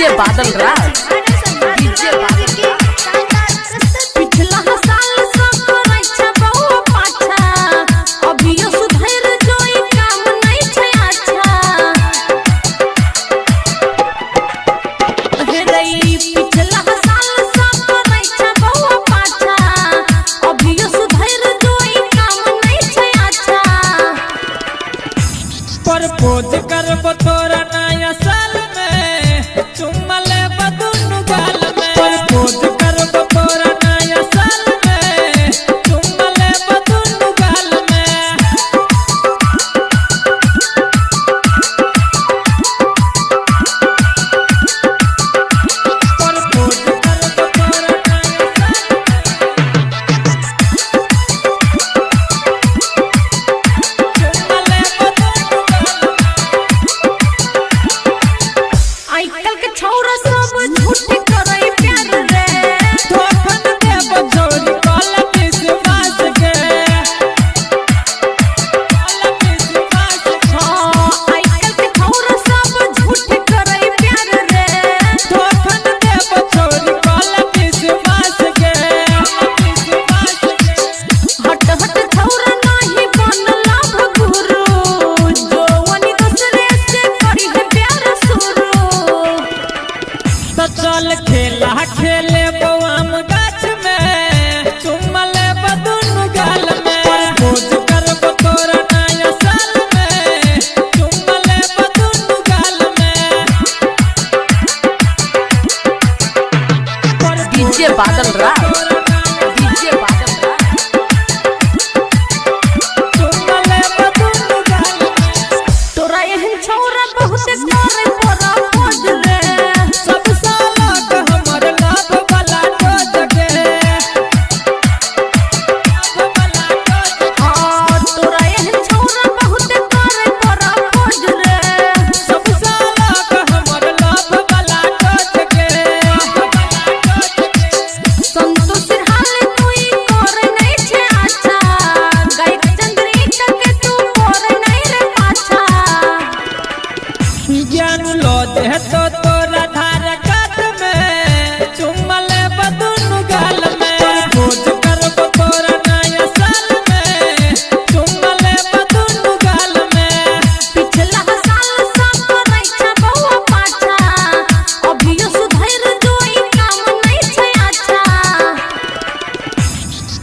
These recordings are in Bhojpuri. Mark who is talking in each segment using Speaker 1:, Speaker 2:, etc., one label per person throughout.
Speaker 1: डीजे बादल राज डीजे बादल पिछला साल सब रक्षा बहु पाछा अभियो सुधर जोई काम नहीं छै अच्छा हे रई पिछला साल सब रक्षा बहु पाछा अभियो सुधर जोई काम नहीं छै अच्छा
Speaker 2: प्रपोज करब तोरा नया साल में चुम्मा लेब दुनु गाल में प्रपोज करब तोरा नया साल में चुम्मा लेब दुनु गाल में प्रपोज करब तोरा नया साल में
Speaker 1: आजकल के छौरा सब झूठ करे प्यार रे
Speaker 2: धोखन देब छोरी काला विश्वास के
Speaker 1: आजकल के छौरा सब झूठ करे प्यार रे
Speaker 2: धोखन देब छोरी काला विश्वास के
Speaker 1: हट हट छौरा नहीं बनला भगुरु जोवनी दूसरे से करी है प्यार शुरू
Speaker 2: तो चल खेला खेले बवाम गाछ में चुम्मा लेब दुनु गाल में प्रपोज करब तोरा नया साल में चुम्मा लेब दुनु गाल में
Speaker 1: डीजे बादल राज डीजे बादल राज
Speaker 2: चुम्मा लेब दुनु गाल में
Speaker 1: तोरा एहन छौरा बहुत करे परा खोज रे
Speaker 2: सब सालक हमर लाभ वाला डोज के
Speaker 1: तोरा एहन छौरा बहुत करे परा खोज रे
Speaker 2: सब सालक हमर लाभ वाला डोज के
Speaker 1: संतोष हाल तुई करे नहीं छे अच्छा गायक चंद्रिका के तू करे नहीं रे पाछा
Speaker 2: ज्ञान लो दे तो तोरा धार काट में चुम्मा लेब दुनु गाल में प्रपोज करब तोरा नया साल में चुम्मा लेब दुनु गाल में
Speaker 1: पिछला साल सब रक्षा बहु पाछा अभियो सुधर जोई काम नहीं छे अच्छा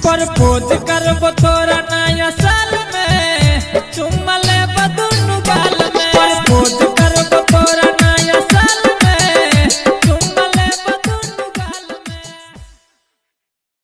Speaker 2: प्रपोज करब तोरा